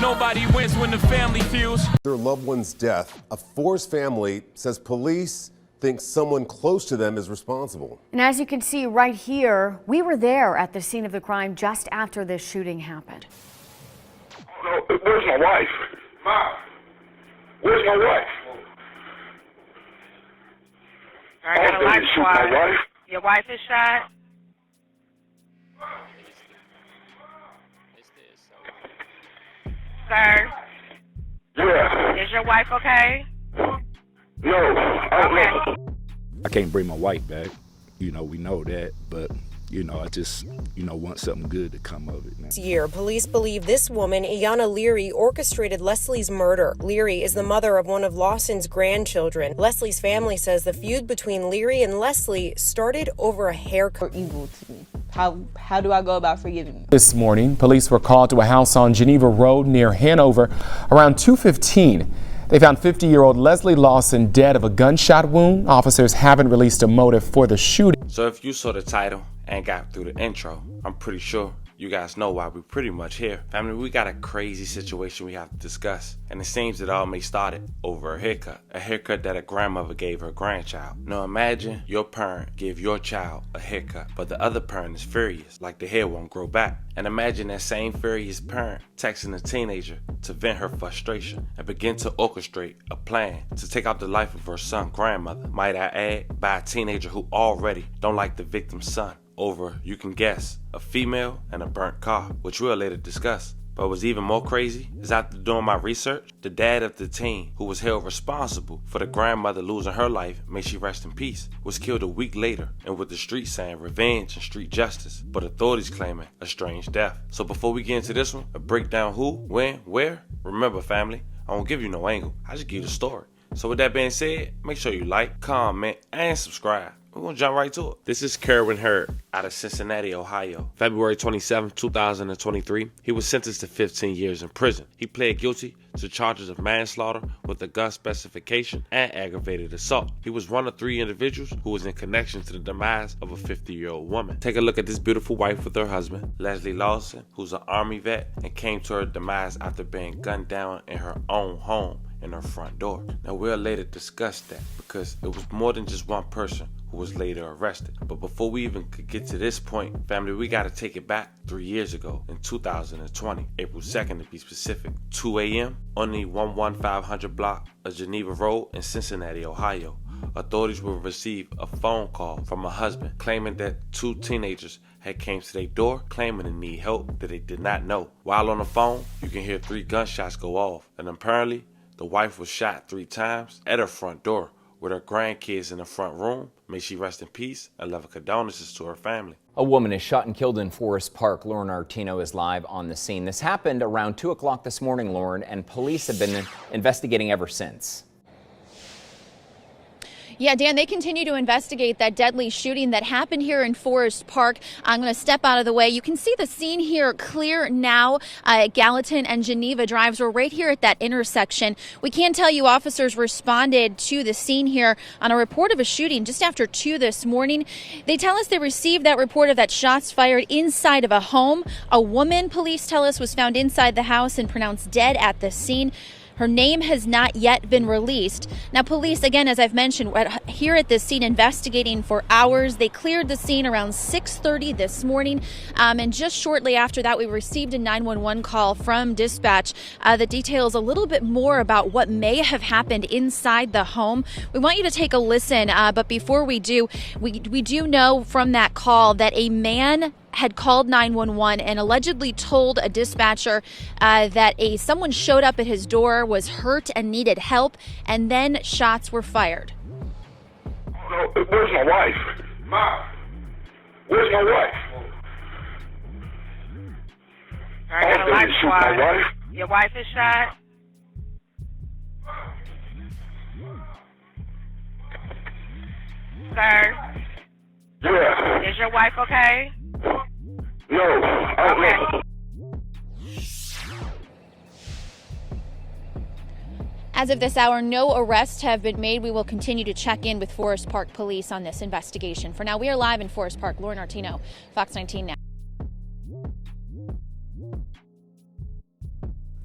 Nobody wins when the family feuds. Their loved one's death, a Forrest family says police think someone close to them is responsible. And as you can see right here, we were there at the scene of the crime just after this shooting happened. Where's my wife? Mom, where's my wife? I got a life squad. My wife? Your wife is shot? Sir? Yeah. Is your wife okay? No, I don't know. I can't bring my wife back. You know, we know that, but I just, want something good to come of it. This year, police believe this woman, Ayanna Leary, orchestrated Leslie's murder. Leary is the mother of one of Lawson's grandchildren. Leslie's family says the feud between Leary and Leslie started over a haircut. Evil to me. How do I go about forgiving you? This morning, police were called to a house on Geneva Road near Hanover around 2:15. They found 50-year-old Leslie Lawson dead of a gunshot wound. Officers haven't released a motive for the shooting. So if you saw the title and got through the intro, I'm pretty sure you guys know why we're pretty much here. Family, we got a crazy situation we have to discuss, and it seems it all may started over a haircut that a grandmother gave her grandchild. Now imagine your parent give your child a haircut, but the other parent is furious, like the hair won't grow back. And imagine that same furious parent texting a teenager to vent her frustration and begin to orchestrate a plan to take out the life of her son's grandmother, might I add, by a teenager who already don't like the victim's son over, you can guess, a female and a burnt car, which we'll later discuss. But what's even more crazy is after doing my research, the dad of the teen who was held responsible for the grandmother losing her life, may she rest in peace, was killed a week later, and with the streets saying revenge and street justice, but authorities claiming a strange death. So before we get into this one, a breakdown who, when, where, remember family, I won't give you no angle, I just give you the story. So with that being said, make sure you like, comment, and subscribe. We're going to jump right to it. This is Kerwin Hurd out of Cincinnati, Ohio. February 27, 2023, he was sentenced to 15 years in prison. He pled guilty to charges of manslaughter with a gun specification and aggravated assault. He was one of 3 individuals who was in connection to the demise of a 50-year-old woman. Take a look at this beautiful wife with her husband, Leslie Lawson, who's an Army vet and came to her demise after being gunned down in her own home in her front door. Now we'll later discuss that because it was more than just one person who was later arrested. But before we even could get to this point, family, we gotta take it back 3 years ago in 2020, April 2nd to be specific, 2 a.m. on the 11500 block of Geneva Road in Cincinnati, Ohio. Authorities will receive a phone call from a husband claiming that 2 teenagers had came to their door claiming to need help that they did not know. While on the phone, you can hear 3 gunshots go off, and apparently the wife was shot 3 times at her front door with her grandkids in the front room. May she rest in peace and love and condolences to her family. A woman is shot and killed in Forest Park. Lauren Artino is live on the scene. This happened around 2 o'clock this morning, Lauren, and police have been investigating ever since. Yeah, Dan, they continue to investigate that deadly shooting that happened here in Forest Park. I'm going to step out of the way. You can see the scene here clear now at Gallatin and Geneva Drives. We're right here at that intersection. We can tell you officers responded to the scene here on a report of a shooting just after 2 this morning. They tell us they received that report of that shots fired inside of a home. A woman, police tell us, was found inside the house and pronounced dead at the scene. Her name has not yet been released. Now, police, again, as I've mentioned, here at this scene investigating for hours. They cleared the scene around 6:30 this morning. And just shortly after that, we received a 911 call from dispatch that details a little bit more about what may have happened inside the home. We want you to take a listen. But before we do, we do know from that call that a man had called 911 and allegedly told a dispatcher that someone showed up at his door, was hurt and needed help, and then shots were fired. No, where's my wife? Mom, where's my wife? I got a life squad. My wife? Your wife is shot? Sir? Yeah. Is your wife okay? No, I don't know. As of this hour, no arrests have been made. We will continue to check in with Forest Park Police on this investigation. For now, we are live in Forest Park. Lauren Artino, Fox 19 Now.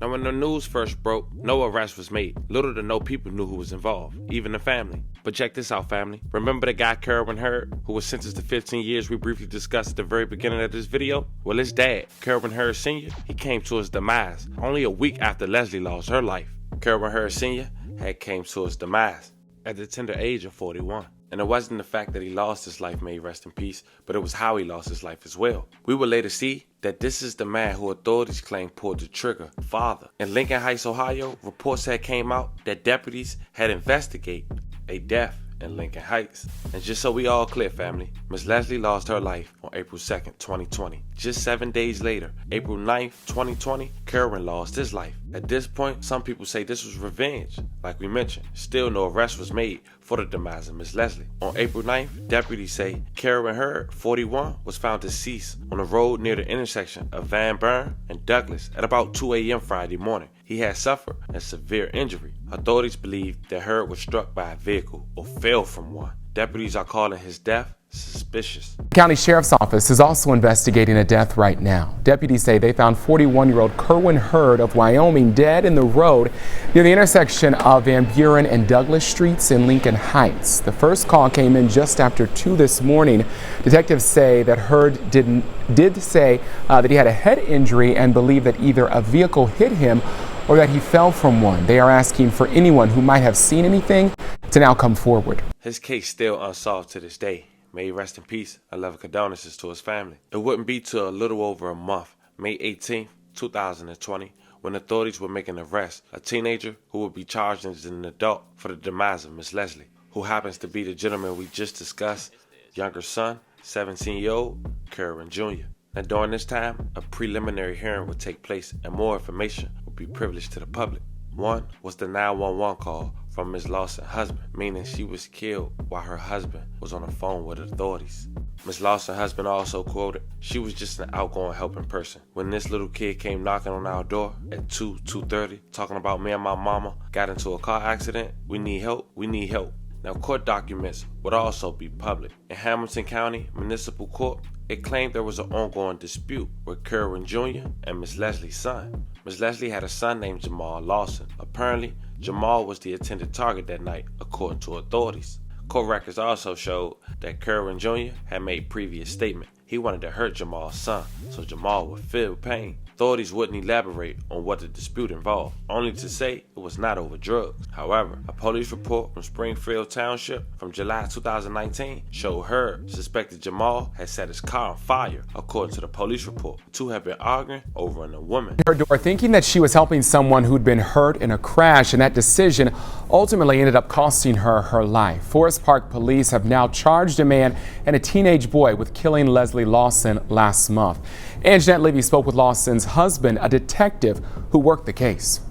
Now, when the news first broke, no arrest was made. Little to no people knew who was involved, even the family. But check this out, family. Remember the guy Kerwin Hurd, who was sentenced to 15 years we briefly discussed at the very beginning of this video? Well, his dad, Kerwin Hurd Sr., he came to his demise only a week after Leslie lost her life. Kerwin Hurd Sr. had came to his demise at the tender age of 41. And it wasn't the fact that he lost his life, may he rest in peace, but it was how he lost his life as well. We would later see that this is the man who authorities claim pulled the trigger, father. In Lincoln Heights, Ohio, reports had came out that deputies had investigated a death in Lincoln Heights. And just so we all clear, family, Miss Leslie lost her life on April 2nd, 2020. Just 7 days later, April 9th, 2020, Kerwin lost his life. At this point, some people say this was revenge. Like we mentioned, still no arrest was made for the demise of Miss Leslie. On April 9th, deputies say Kerwin Hurd, 41, was found deceased on the road near the intersection of Van Buren and Douglas at about 2 a.m. Friday morning. He had suffered a severe injury. Authorities believe that Hurd was struck by a vehicle or fell from one. Deputies are calling his death suspicious. The county sheriff's office is also investigating a death right now. Deputies say they found 41-year-old Kerwin Hurd of Wyoming dead in the road near the intersection of Van Buren and Douglas Streets in Lincoln Heights. The first call came in just after 2 this morning. Detectives say that Hurd did say that he had a head injury and believe that either a vehicle hit him or that he fell from one. They are asking for anyone who might have seen anything to now come forward. His case still unsolved to this day. May he rest in peace. I love condolences to his family. It wouldn't be till a little over a month, May 18th, 2020, when authorities were making an arrest, a teenager who would be charged as an adult for the demise of Miss Leslie, who happens to be the gentleman we just discussed, younger son, 17-year-old Kerwin Jr. Now, during this time, a preliminary hearing would take place and more information would be privileged to the public. One was the 911 call from Ms. Lawson's husband, meaning she was killed while her husband was on the phone with authorities. Ms. Lawson's husband also quoted, "She was just an outgoing helping person. When this little kid came knocking on our door at 2:30, talking about me and my mama got into a car accident, we need help, we need help." Now, court documents would also be public. In Hamilton County Municipal Court, it claimed there was an ongoing dispute with Kerwin Jr. and Miss Leslie's son. Miss Leslie had a son named Jamal Lawson. Apparently, Jamal was the intended target that night, according to authorities. Court records also showed that Kerwin Jr. had made previous statement. He wanted to hurt Jamal's son, so Jamal would feel pain. Authorities wouldn't elaborate on what the dispute involved, only to say it was not over drugs. However, a police report from Springfield Township from July 2019 showed Hurd suspected Jamal had set his car on fire. According to the police report, the two had been arguing over a woman. Her door, thinking that she was helping someone who'd been hurt in a crash, and that decision ultimately ended up costing her her life. Forest Park police have now charged a man and a teenage boy with killing Leslie Lawson last month. And Jeanette Levy spoke with Lawson's husband, a detective who worked the case.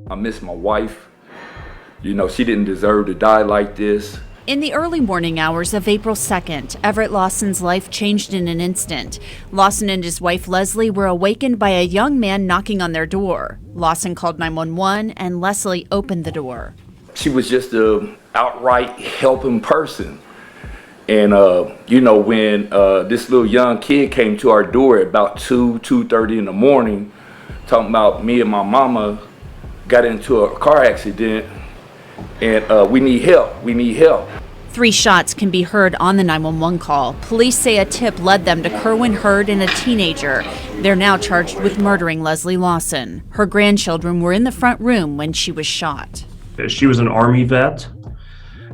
I miss my wife. You know, she didn't deserve to die like this. In the early morning hours of April 2nd, Everett Lawson's life changed in an instant. Lawson and his wife Leslie were awakened by a young man knocking on their door. Lawson called 911 and Leslie opened the door. She was just an outright helping person. And, you know, when this little young kid came to our door at about 2:30 in the morning, talking about me and my mama got into a car accident and we need help, we need help. 3 shots can be heard on the 911 call. Police say a tip led them to Kerwin Hurd and a teenager. They're now charged with murdering Leslie Lawson. Her grandchildren were in the front room when she was shot. She was an Army vet.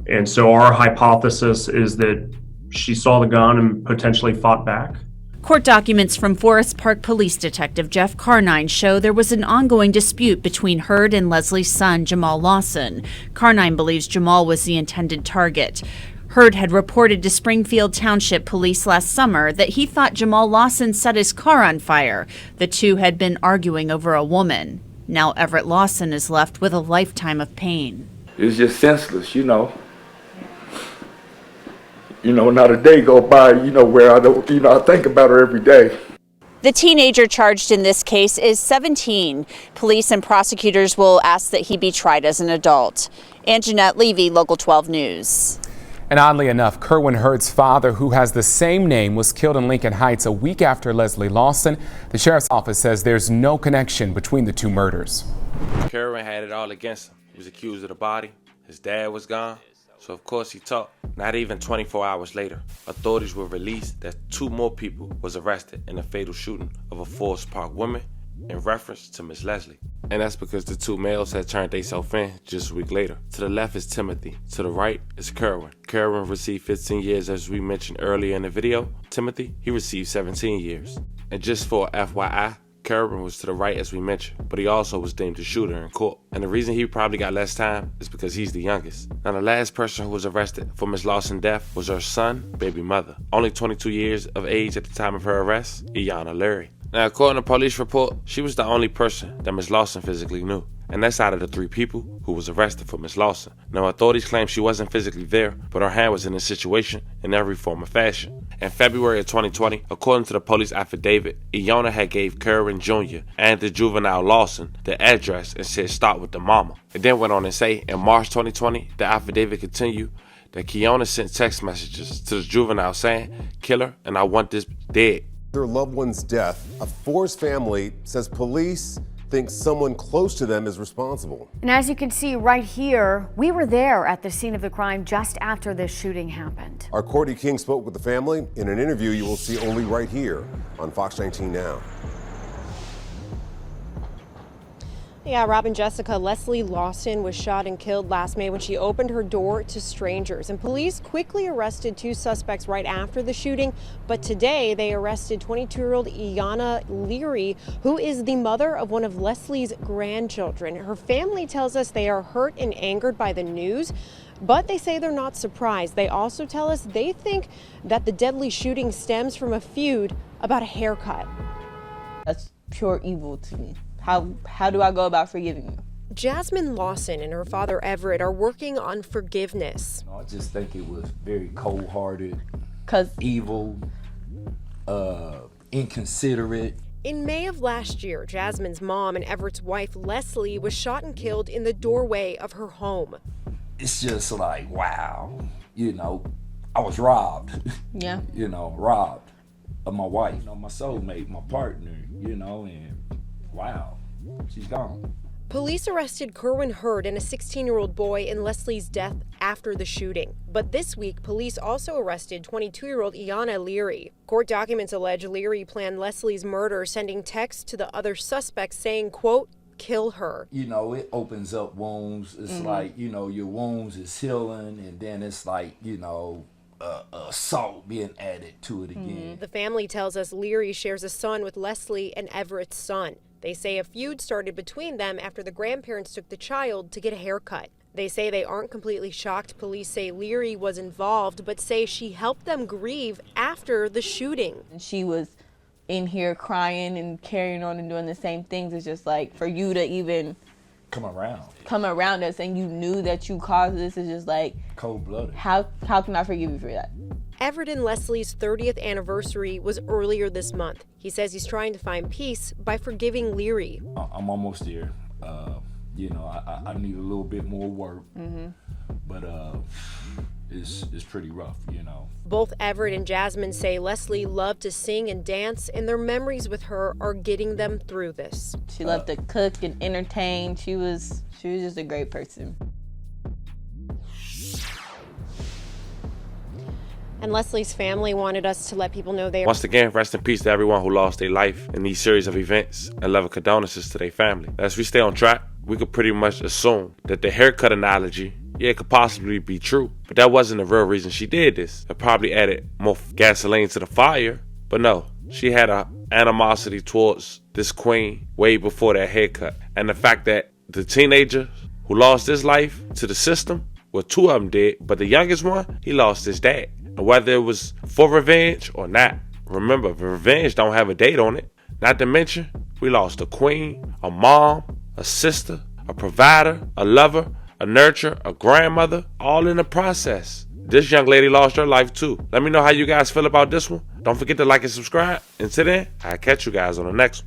And so our hypothesis is that she saw the gun and potentially fought back. Court documents from Forest Park Police Detective Jeff Carnine show there was an ongoing dispute between Hurd and Leslie's son, Jamal Lawson. Carnine believes Jamal was the intended target. Hurd had reported to Springfield Township Police last summer that he thought Jamal Lawson set his car on fire. The two had been arguing over a woman. Now Everett Lawson is left with a lifetime of pain. It's just senseless, you know. You know, not a day go by, you know, where I don't, you know, I think about her every day. The teenager charged in this case is 17. Police and prosecutors will ask that he be tried as an adult. And Jeanette Levy, Local 12 News. And oddly enough, Kerwin Hurd's father, who has the same name, was killed in Lincoln Heights a week after Leslie Lawson. The sheriff's office says there's no connection between the two murders. Kerwin had it all against him. He was accused of the body. His dad was gone. So of course he talked. Not even 24 hours later, authorities were released that 2 more people was arrested in a fatal shooting of a Forest Park woman in reference to Miss Leslie. And that's because the 2 males had turned themselves in just a week later. To the left is Timothy. To the right is Kerwin. Kerwin received 15 years as we mentioned earlier in the video. Timothy, he received 17 years. And just for FYI, Kerwin was to the right as we mentioned, but he also was deemed a shooter in court. And the reason he probably got less time is because he's the youngest. Now the last person who was arrested for Miss Lawson's death was her son, baby mother. Only 22 years of age at the time of her arrest, Iyanna Leary. Now according to police report, she was the only person that Miss Lawson physically knew. And that's out of the 3 people who was arrested for Miss Lawson. Now authorities claim she wasn't physically there, but her hand was in the situation in every form of fashion. In February of 2020, according to the police affidavit, Iyanna had gave Kerwin Jr. and the juvenile Lawson the address and said start with the mama. It then went on to say in March 2020, the affidavit continued that Kiana sent text messages to the juvenile saying, "Kill her and I want this dead." Their loved one's death, a Forrest family says police think someone close to them is responsible. And as you can see right here, we were there at the scene of the crime just after this shooting happened. Our Courtney King spoke with the family in an interview you will see only right here on Fox 19 Now. Yeah, Rob and Jessica, Leslie Lawson was shot and killed last May when she opened her door to strangers. And police quickly arrested 2 suspects right after the shooting. But today they arrested 22-year-old Iyanna Leary, who is the mother of one of Leslie's grandchildren. Her family tells us they are hurt and angered by the news, but they say they're not surprised. They also tell us they think that the deadly shooting stems from a feud about a haircut. That's pure evil to me. How do I go about forgiving you? Jasmine Lawson and her father Everett are working on forgiveness. I just think it was very cold-hearted, evil, inconsiderate. In May of last year, Jasmine's mom and Everett's wife Leslie was shot and killed in the doorway of her home. It's just like, wow, I was robbed. Yeah. Robbed of my wife, my soulmate, my partner, and wow, she's gone. Police arrested Kerwin Hurd and a 16-year-old boy in Leslie's death after the shooting. But this week, police also arrested 22-year-old Iyanna Leary. Court documents allege Leary planned Leslie's murder, sending texts to the other suspects saying, quote, "Kill her." It opens up wounds. It's like, your wounds is healing, and then it's like, salt being added to it again. The family tells us Leary shares a son with Leslie and Everett's son. They say a feud started between them after the grandparents took the child to get a haircut. They say they aren't completely shocked. Police say Leary was involved, but say she helped them grieve after the shooting. She was in here crying and carrying on and doing the same things. It's just like, for you to even come around us and you knew that you caused this, is just like cold-blooded. How can I forgive you for that? Everett and Leslie's 30th anniversary was earlier this month. He says he's trying to find peace by forgiving Leary. I'm almost there. I need a little bit more work, but it's pretty rough, Both Everett and Jasmine say Leslie loved to sing and dance, and their memories with her are getting them through this. She loved to cook and entertain. She was just a great person. And Leslie's family wanted us to let people know they are... Once again, rest in peace to everyone who lost their life in these series of events, and love and condolences to their family. As we stay on track, we could pretty much assume that the haircut analogy, it could possibly be true, but that wasn't the real reason she did this. It probably added more gasoline to the fire, but no, she had a animosity towards this queen way before that haircut. And the fact that the teenager who lost his life to the system, well, 2 of them did, but the youngest one, he lost his dad. And whether it was for revenge or not, remember, revenge don't have a date on it. Not to mention, we lost a queen, a mom, a sister, a provider, a lover, a nurturer, a grandmother, all in the process. This young lady lost her life too. Let me know how you guys feel about this one. Don't forget to like and subscribe. Until then, I'll catch you guys on the next one.